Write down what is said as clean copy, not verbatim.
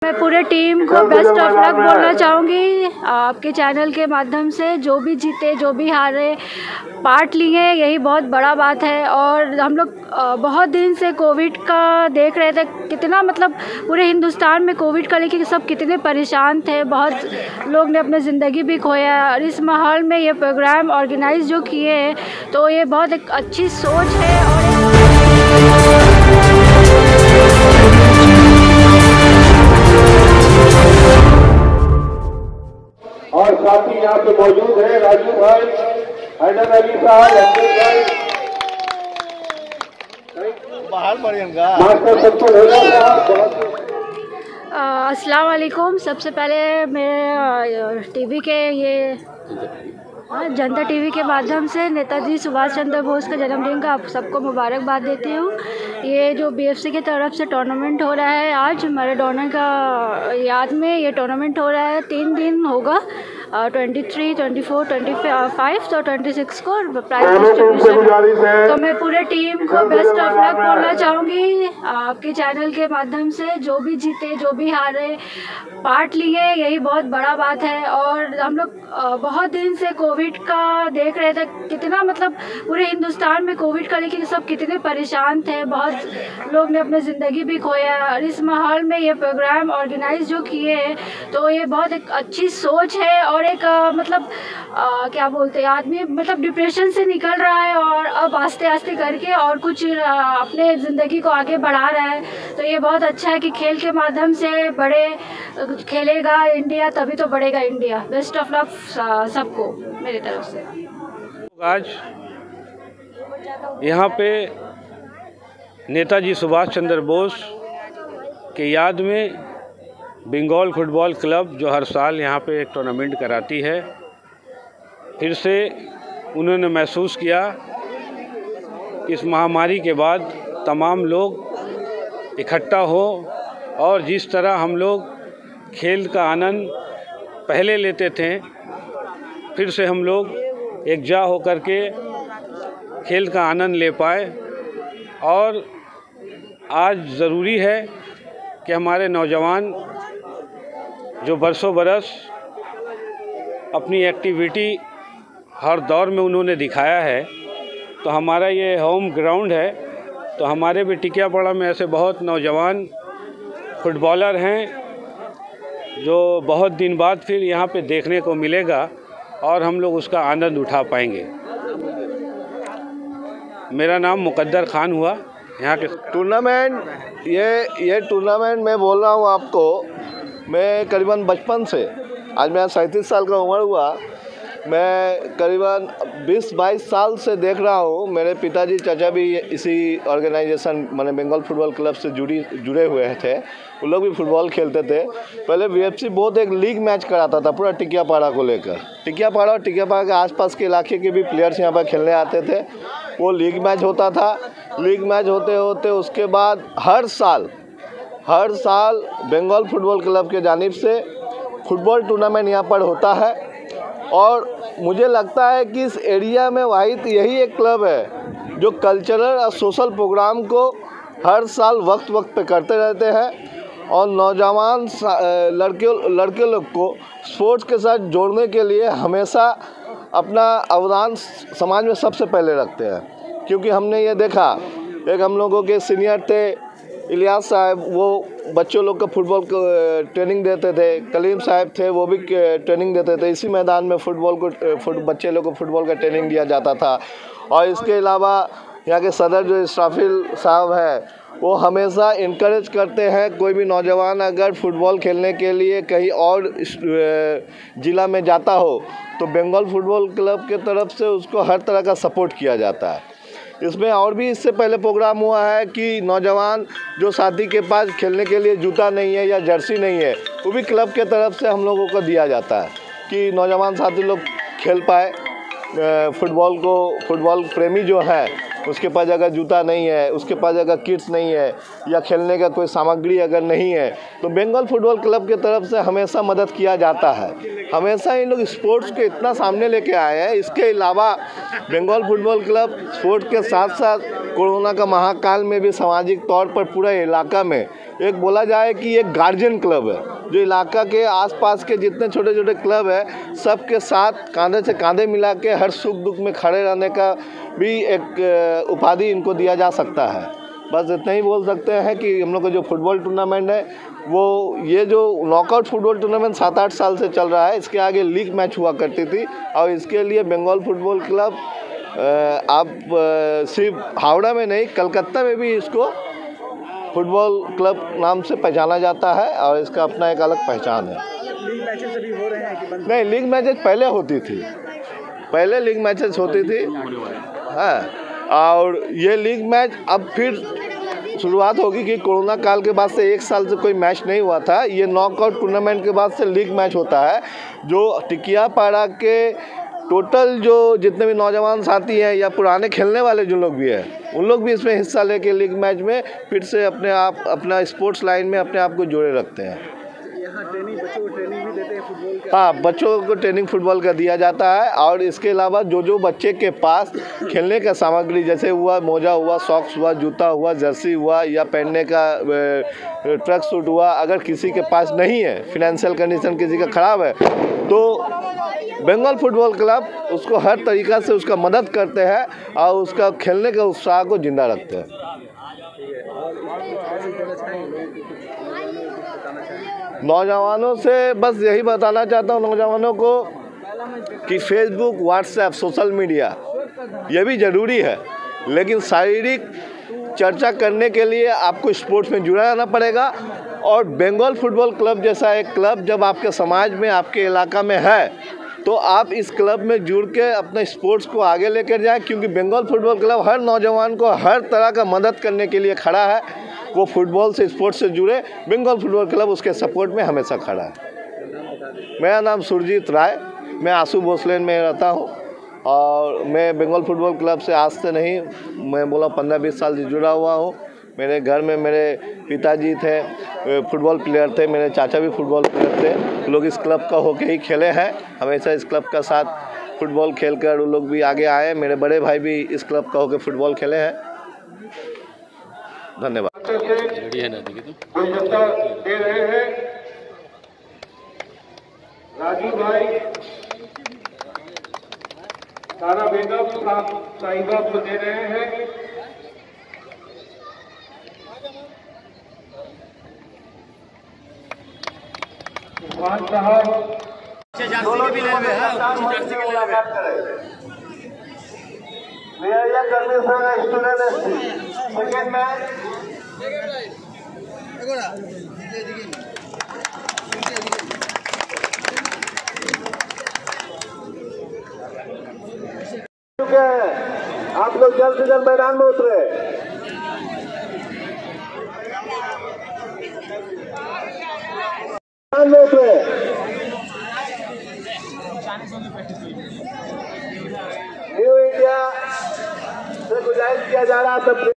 मैं पूरे टीम को बेस्ट ऑफ लक बोलना चाहूँगी। आपके चैनल के माध्यम से जो भी जीते जो भी हारे पार्ट लिए यही बहुत बड़ा बात है। और हम लोग बहुत दिन से कोविड का देख रहे थे, कितना मतलब पूरे हिंदुस्तान में कोविड का लेके सब कितने परेशान थे, बहुत लोग ने अपनी ज़िंदगी भी खोया। और इस माहौल में ये प्रोग्राम ऑर्गेनाइज जो किए हैं तो ये बहुत एक अच्छी सोच है। और साथी यहाँ पे मौजूद है राजू भाई, हैदर अली साहब, बाहर पड़ेगा मास्टर संतोष साहब। अस्सलाम वालेकुम। सबसे पहले मेरे टीवी के ये जनता टीवी के माध्यम से नेताजी सुभाष चंद्र बोस के जन्मदिन का आप सबको मुबारकबाद देती हूँ। ये जो बीएफसी की तरफ से टूर्नामेंट हो रहा है, आज मैराडोना का याद में ये टूर्नामेंट हो रहा है। 3 दिन होगा, 23, 24, 25 तो 26 को प्राइज डिस्ट्रीब्यूशन। तो मैं पूरे टीम को बेस्ट ऑफ लक बोलना चाहूँगी। आपके चैनल के माध्यम से जो भी जीते जो भी हारे पार्ट लिए यही बहुत बड़ा बात है। और हम लोग बहुत दिन से कोविड का देख रहे थे, कितना मतलब पूरे हिंदुस्तान में कोविड का लेके सब कितने परेशान थे, बहुत लोग ने अपनी ज़िंदगी भी खोया। और इस माहौल में ये प्रोग्राम ऑर्गेनाइज जो किए हैं तो ये बहुत एक अच्छी सोच है। और एक मतलब क्या बोलते हैं, आदमी मतलब डिप्रेशन से निकल रहा है और अब आस्ते आस्ते करके और कुछ अपने ज़िंदगी को आगे बढ़ा रहा है। तो ये बहुत अच्छा है कि खेल के माध्यम से बड़े खेलेगा इंडिया, तभी तो बढ़ेगा इंडिया। बेस्ट ऑफ लक सबको मेरी तरफ से। आज यहाँ पे नेताजी सुभाष चंद्र बोस के याद में बंगाल फुटबॉल क्लब जो हर साल यहाँ पे एक टूर्नामेंट कराती है, फिर से उन्होंने महसूस किया इस महामारी के बाद तमाम लोग इकट्ठा हो और जिस तरह हम लोग खेल का आनंद पहले लेते थे, फिर से हम लोग एकजा होकर के खेल का आनंद ले पाए। और आज ज़रूरी है कि हमारे नौजवान जो बरसों बरस अपनी एक्टिविटी हर दौर में उन्होंने दिखाया है, तो हमारा ये होम ग्राउंड है, तो हमारे भी टिकियापाड़ा में ऐसे बहुत नौजवान फुटबॉलर हैं जो बहुत दिन बाद फिर यहाँ पे देखने को मिलेगा और हम लोग उसका आनंद उठा पाएंगे। मेरा नाम मुकद्दर खान हुआ। यहाँ के टूर्नामेंट ये टूर्नामेंट मैं बोल रहा हूँ आपको, मैं करीबन बचपन से, आज मेरा 37 साल का उम्र हुआ, मैं करीबन 20-22 साल से देख रहा हूँ। मेरे पिताजी चाचा भी इसी ऑर्गेनाइजेशन माने बंगाल फुटबॉल क्लब से जुड़े हुए थे। वो लोग भी फुटबॉल खेलते थे। पहले बीएफसी बहुत एक लीग मैच कराता था पूरा टिकियापाड़ा को लेकर। टिकियापाड़ा और टिकियापाड़ा के आसपास के इलाके के भी प्लेयर्स यहाँ पर खेलने आते थे। वो लीग मैच होता था। लीग मैच होते होते उसके बाद हर साल बंगाल फुटबॉल क्लब के जानिब से फुटबॉल टूर्नामेंट यहाँ पर होता है। और मुझे लगता है कि इस एरिया में वाहिद यही एक क्लब है जो कल्चरल और सोशल प्रोग्राम को हर साल वक्त पे करते रहते हैं और नौजवान लड़के लोग को स्पोर्ट्स के साथ जोड़ने के लिए हमेशा अपना अवदान समाज में सबसे पहले रखते हैं। क्योंकि हमने ये देखा, एक हम लोगों के सीनियर थे इलियास साहब, वो बच्चों लोग का फुटबॉल ट्रेनिंग देते थे। कलीम साहब थे, वो भी ट्रेनिंग देते थे। इसी मैदान में बच्चे लोग को फुटबॉल का ट्रेनिंग दिया जाता था। और इसके अलावा यहाँ के सदर जो इस्राफिल साहब हैं, वो हमेशा इनकरेज करते हैं कोई भी नौजवान अगर फुटबॉल खेलने के लिए कहीं और ज़िला में जाता हो तो बंगाल फुटबॉल क्लब के तरफ से उसको हर तरह का सपोर्ट किया जाता है। इसमें और भी इससे पहले प्रोग्राम हुआ है कि नौजवान जो साथी के पास खेलने के लिए जूता नहीं है या जर्सी नहीं है, वो भी क्लब के तरफ से हम लोगों को दिया जाता है कि नौजवान साथी लोग खेल पाए फुटबॉल प्रेमी जो है उसके पास अगर जूता नहीं है, उसके पास अगर किट्स नहीं है या खेलने का कोई सामग्री अगर नहीं है, तो बंगाल फुटबॉल क्लब की तरफ से हमेशा मदद किया जाता है। हमेशा इन लोग स्पोर्ट्स को इतना सामने लेके आए हैं। इसके अलावा बंगाल फुटबॉल क्लब स्पोर्ट्स के साथ साथ कोरोना का महाकाल में भी सामाजिक तौर पर पूरा इलाका में एक बोला जाए कि एक गार्जियन क्लब है, जो इलाका के आसपास के जितने छोटे छोटे क्लब है सबके साथ कांधे से कांधे मिला के हर सुख दुख में खड़े रहने का भी एक उपाधि इनको दिया जा सकता है। बस इतना ही बोल सकते हैं कि हम लोग का जो फुटबॉल टूर्नामेंट है वो ये जो नॉकआउट फुटबॉल टूर्नामेंट 7-8 साल से चल रहा है, इसके आगे लीग मैच हुआ करती थी और इसके लिए बंगाल फुटबॉल क्लब आप सिर्फ हावड़ा में नहीं कलकत्ता में भी इसको फुटबॉल क्लब नाम से पहचाना जाता है और इसका अपना एक अलग पहचान है। लीग मैचेस अभी हो रहे हैं कि बंद? नहीं, लीग मैचेस पहले होती थी, पहले लीग मैचेस होती थी हाँ, और ये लीग मैच अब फिर शुरुआत होगी कि कोरोना काल के बाद से 1 साल से कोई मैच नहीं हुआ था। ये नॉकआउट टूर्नामेंट के बाद से लीग मैच होता है, जो टिकियापाड़ा के टोटल जो जितने भी नौजवान साथी हैं या पुराने खेलने वाले जो लोग भी हैं उन लोग भी इसमें हिस्सा लेके लीग मैच में फिर से अपने आप अपना स्पोर्ट्स लाइन में अपने आप को जोड़े रखते हैं। यहाँ बच्चों को ट्रेनिंग भी देते हैं फुटबॉल का? हाँ, बच्चों को ट्रेनिंग फुटबॉल का दिया जाता है और इसके अलावा जो बच्चे के पास खेलने का सामग्री जैसे हुआ मोजा हुआ, सॉक्स हुआ, जूता हुआ, जर्सी हुआ या पहनने का ट्रक सूट हुआ, अगर किसी के पास नहीं है, फिनेंशियल कंडीशन किसी का ख़राब है, तो बंगाल फुटबॉल क्लब उसको हर तरीक़ा से उसका मदद करते हैं और उसका खेलने के उत्साह को जिंदा रखते हैं। नौजवानों से बस यही बताना चाहता हूँ नौजवानों को कि फेसबुक, व्हाट्सएप, सोशल मीडिया ये भी ज़रूरी है, लेकिन शारीरिक चर्चा करने के लिए आपको स्पोर्ट्स में जुड़ा रहना पड़ेगा। और बंगाल फुटबॉल क्लब जैसा एक क्लब जब आपके समाज में, आपके इलाका में है, तो आप इस क्लब में जुड़ के अपने स्पोर्ट्स को आगे लेकर जाएं, क्योंकि बंगाल फुटबॉल क्लब हर नौजवान को हर तरह का मदद करने के लिए खड़ा है। वो फुटबॉल से, स्पोर्ट्स से जुड़े, बंगाल फुटबॉल क्लब उसके सपोर्ट में हमेशा खड़ा है। मेरा नाम सुरजीत राय, मैं आशु भोसलेन में रहता हूँ और मैं बंगाल फुटबॉल क्लब से आज से नहीं, मैं बोला 15-20 साल से जुड़ा हुआ हूँ। मेरे घर में मेरे पिताजी थे, फुटबॉल प्लेयर थे, मेरे चाचा भी फुटबॉल प्लेयर थे। लोग इस क्लब का होके ही खेले हैं, हमेशा इस क्लब का साथ फुटबॉल खेलकर वो लोग भी आगे आए। मेरे बड़े भाई भी इस क्लब का होकर फुटबॉल खेले हैं। धन्यवाद। गुलदस्ता दे रहे हैं राजू भाई, तारा बेगम साहिबा को दे रहे हैं। इरफान साहब सेकेंड मैच चुके हैं, आप लोग जल्द से जल्द मैदान में उतरे। मैदान में उतरे। न्यू इंडिया से गुजारिश किया जा रहा है सब